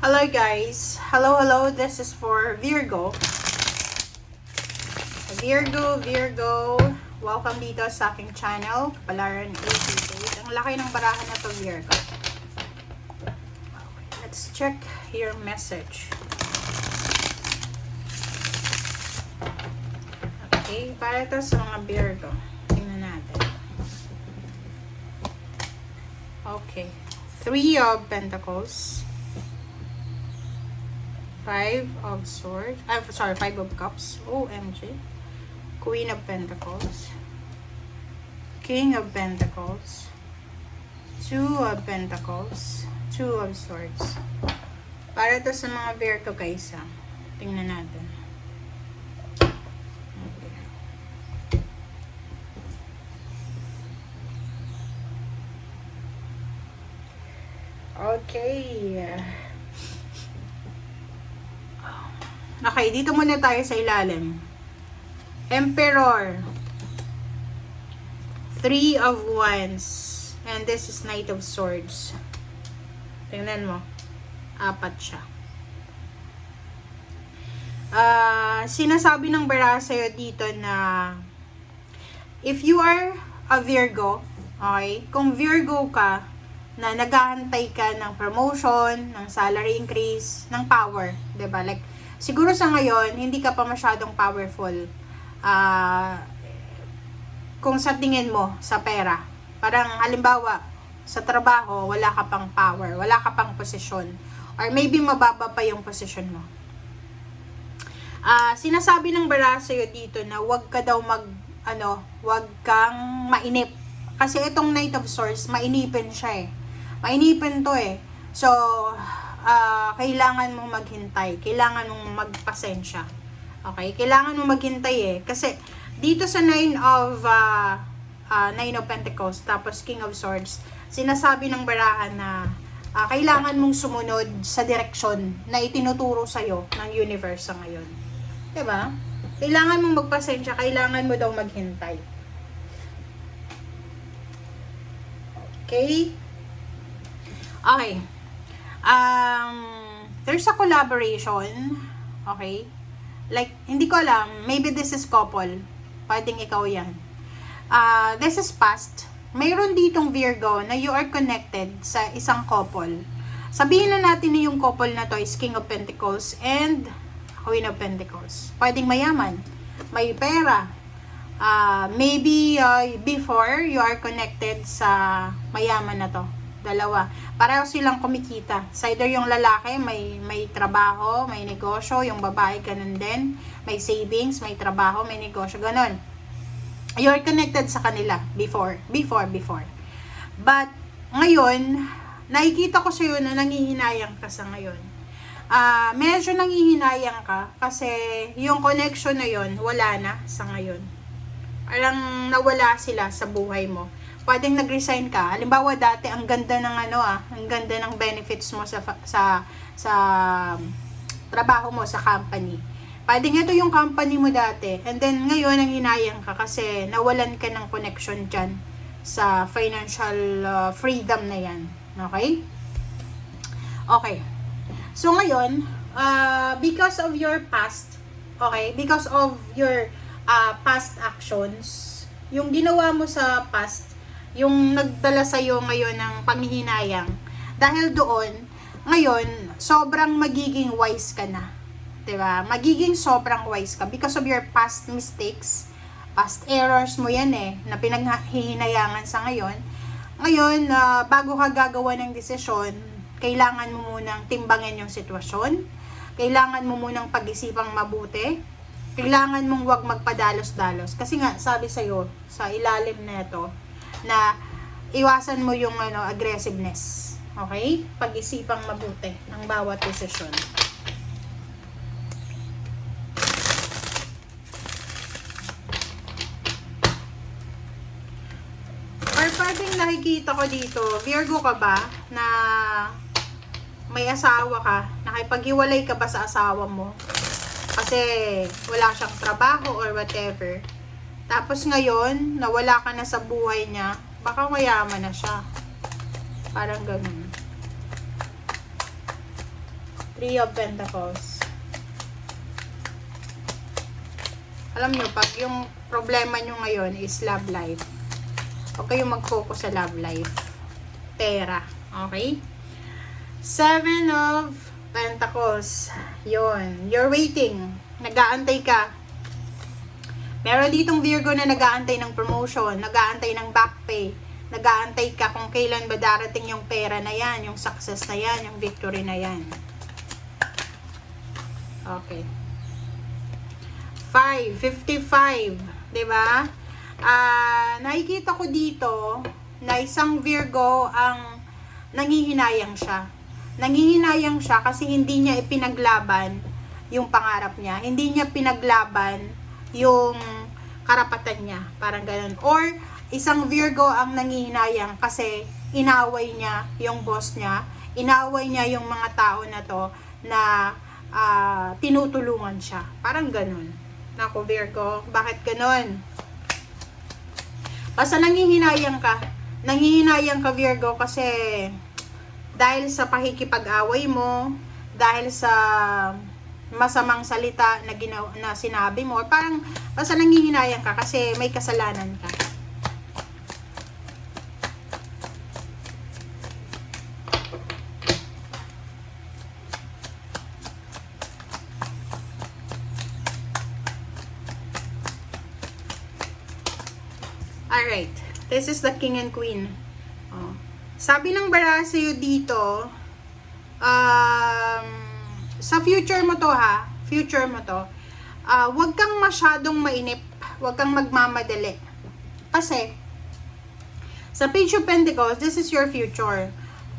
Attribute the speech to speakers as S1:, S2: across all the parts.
S1: Hello guys. Hello. This is for Virgo. Virgo. Welcome dito sa aking channel, Kapalaran 88. Ang laki ng barahan na to, Virgo. Let's check your message. Okay, para ito sa mga Virgo. Tingnan natin. Okay. 3 of Pentacles. 5 of Swords. I'm sorry, 5 of Cups. OMG. Queen of Pentacles. King of Pentacles. 2 of Pentacles. 2 of Swords. Para to sa mga Virgo guys. Tingnan natin. Okay. Okay, dito muna tayo sa ilalim. Emperor. 3 of Wands. And this is Knight of Swords. Tingnan mo. 4 siya. Sinasabi ng bara sa'yo dito na if you are a Virgo, okay, kung Virgo ka, na naghahantay ka ng promotion, ng salary increase, ng power, 'di ba? Like siguro sa ngayon, hindi ka pa masyadong powerful. Kung sa tingin mo sa pera, parang halimbawa sa trabaho, wala ka pang power, wala ka pang posisyon, or maybe mababa pa yung posisyon mo. Sinasabi ng bara sa'yo dito na wag ka daw wag kang mainip. Kasi itong Knight of Swords, mainipin siya eh. Mainipin to eh. So, kailangan mong maghintay. Kailangan mong magpasensya. Okay? Kailangan mong maghintay eh. Kasi, dito sa 9 of Pentacles, tapos King of Swords, sinasabi ng barahan na kailangan mong sumunod sa direksyon na itinuturo sa'yo ng universe sa ngayon. Diba? Kailangan mong magpasensya. Kailangan mo daw maghintay. Okay? Okay. There's a collaboration. Okay? Like, hindi ko alam. Maybe this is couple. Pwedeng ikaw yan. This is past. Mayroon ditong Virgo na you are connected sa isang couple. Sabihin na natin na yung couple na to is King of Pentacles and Queen of Pentacles. Pwedeng mayaman. May pera. Maybe before you are connected sa mayaman na to. Dalawa. Pareho silang kumikita. Sa either yung lalaki may trabaho, may negosyo, yung babae ganun din. May savings, may trabaho, may negosyo, ganun. You are connected sa kanila before. But ngayon, nakikita ko sa iyo na nangihinayang ka sa ngayon. Medyo nangihinayang ka kasi yung connection na yon wala na sa ngayon. Parang nawala sila sa buhay mo. Pwedeng nag-resign ka. Halimbawa dati ang ganda ng ang ganda ng benefits mo sa trabaho mo sa company. Pwedeng ito yung company mo dati. And then ngayon ang hinayang ka kasi nawalan ka ng connection diyan sa financial freedom na yan. Okay? Okay. So ngayon, because of your past, okay, because of your past actions, yung ginawa mo sa past, yung nagdala sa'yo ngayon ng panghihinayang, dahil doon, ngayon, sobrang magiging wise ka na. Diba? Magiging sobrang wise ka because of your past mistakes, past errors mo yan eh, na pinaghihinayangan sa ngayon. Ngayon, bago ka gagawa ng desisyon, kailangan mo munang timbangin yung sitwasyon, kailangan mo munang pag-isipang mabuti, kailangan mong wag magpadalos-dalos. Kasi nga, sabi sa'yo, sa ilalim na ito, na iwasan mo yung aggressiveness. Okay? Pag-isipang mabuti ng bawat desisyon. Or pwedeng nakikita ko dito, Virgo ka ba na may asawa ka, nakipaghiwalay ka ba sa asawa mo? Kasi wala siyang trabaho or whatever. Tapos ngayon, nawala ka na sa buhay niya, baka mayaman na siya. Parang ganun. Three of Pentacles. Alam nyo, pag yung problema nyo ngayon is love life, huwag kayong mag-focus sa love life. Pera. Okay? Seven of Pentacles. Yun. You're waiting. Nag-aantay ka. Meron ditong Virgo na nag-aantay ng promotion, nag-aantay ng back pay, nag-aantay ka kung kailan ba darating yung pera na yan, yung success na yan, yung victory na yan. Okay. 5:55, 'di ba? Nakikita ko dito na isang Virgo ang nanghihinayang siya. Nanghihinayang siya kasi hindi niya ipinaglaban yung pangarap niya. Hindi niya pinaglaban yung karapatan niya. Parang ganun. Or, isang Virgo ang nanghihinayang kasi inaway niya yung boss niya. Inaway niya yung mga tao na to na tinutulungan siya. Parang ganun. Nako, Virgo, bakit ganun? Basta nanghihinayang ka. Nanghihinayang ka, Virgo, kasi dahil sa pakikipag-away mo, dahil sa masamang salita na sinabi mo, parang basta nanghihinayang ka kasi may kasalanan ka. Alright, this is the King and Queen. Oh. Sabi ng baraha sa'yo dito, sa future mo to ha, future mo to, wag kang masyadong mainip, wag kang magmamadali. Kasi, sa Page of Pentacles, this is your future.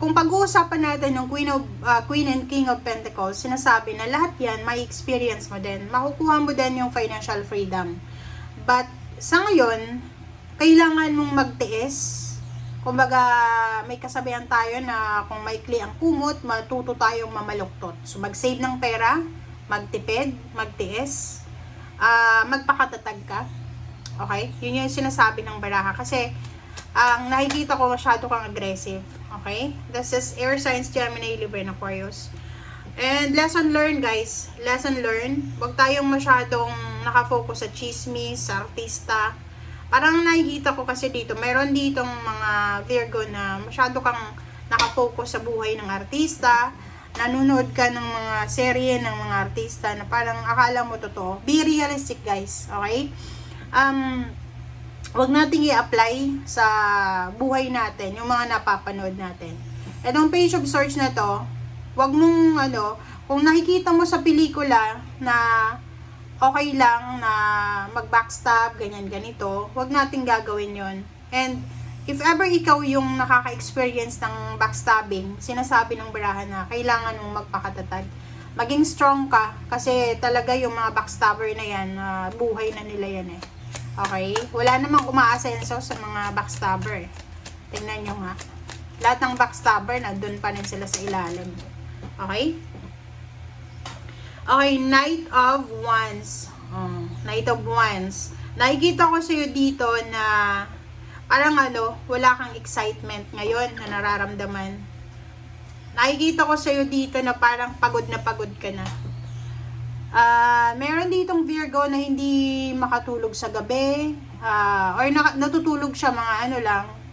S1: Kung pag-uusapan natin ng Queen and King of Pentacles, sinasabi na lahat yan, may experience mo din. Makukuha mo din yung financial freedom. But, sa ngayon, kailangan mong magtiis. Kumbaga, may kasabihan tayo na kung maikli ang kumot, matuto tayong mamaluktot. So, mag-save ng pera, magtipid, magtiis, magpakatatag ka. Okay? Yun yung sinasabi ng baraha. Kasi, ang nakikita ko masyado kang aggressive. Okay? This is Air Signs, Gemini, Libra, and Aquarius. And lesson learned, guys. Lesson learned. Huwag tayong masyadong nakafocus sa chismis, sa artista. Parang nakikita ko kasi dito, meron ditong mga Virgo na masyado kang nakafocus sa buhay ng artista, nanonood ka ng mga serye ng mga artista na parang akala mo totoo. Be realistic, guys, okay? Wag nating i-apply sa buhay natin, yung mga napapanood natin. Itong Page of Swords na to, wag mong kung nakikita mo sa pelikula na okay lang na mag-backstab, ganyan-ganito, wag nating gagawin yon. And, if ever ikaw yung nakaka-experience ng backstabbing, sinasabi ng baraha na kailangan mong magpakatatag. Maging strong ka, kasi talaga yung mga backstabber na yan, buhay na nila yan eh. Okay? Wala namang umaasenso sa mga backstabber. Tingnan nyo nga. Lahat ng backstabber, nandun pa rin sila sa ilalim. Okay? Okay, Knight of Wands. Knight of Wands. Nakikita ko sa'yo dito na parang wala kang excitement ngayon na nararamdaman. Nakikita ko sa'yo dito na parang pagod ka na. Meron ditong Virgo na hindi makatulog sa gabi, or natutulog siya mga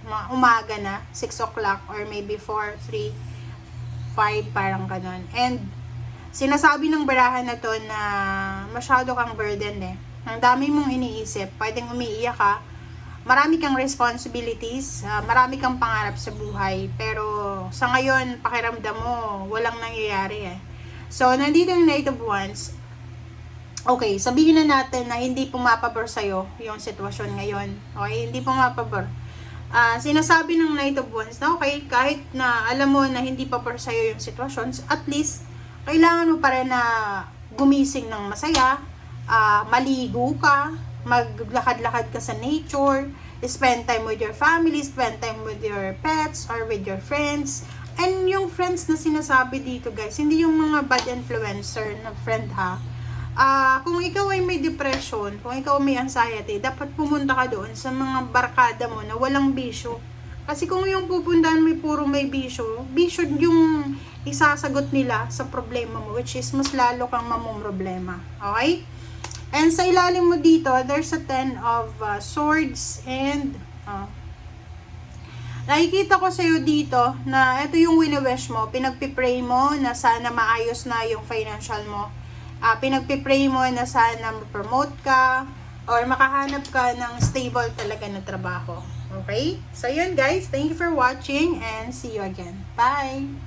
S1: mga umaga na, 6 o'clock or maybe 4, 3, 5, parang ganon. And sinasabi ng barahan na to na masyado kang burden eh. Ang dami mong iniisip, pwedeng umiiyak ka, marami kang responsibilities, marami kang pangarap sa buhay, pero sa ngayon, pakiramdam mo, walang nangyayari eh. So, nandito yung Knight of Wands. Okay, sabihin na natin na hindi pumapabor sa'yo yung sitwasyon ngayon. Okay, hindi pumapabor. Sinasabi ng Knight of Wands na okay, kahit na alam mo na hindi papabor sa'yo yung sitwasyon, at least, kailangan mo pa rin na gumising ng masaya, maligo ka, maglakad-lakad ka sa nature, spend time with your family, spend time with your pets, or with your friends. And yung friends na sinasabi dito, guys, hindi yung mga bad influencer na friend ha. Kung ikaw ay may depression, kung ikaw may anxiety, dapat pumunta ka doon sa mga barkada mo na walang bisyo. Kasi kung yung pupuntahan mo puro may bisyo yung isasagot nila sa problema mo, which is mas lalo kang mamumroblema. Okay? And sa ilalim mo dito, there's a 10 of swords and nakikita ko sa'yo dito na ito yung wini-wish mo, pinagpipray mo na sana maayos na yung financial mo. Pinagpipray mo na sana ma-promote ka or makahanap ka ng stable talaga na trabaho. Okay? So yun guys, thank you for watching and see you again. Bye!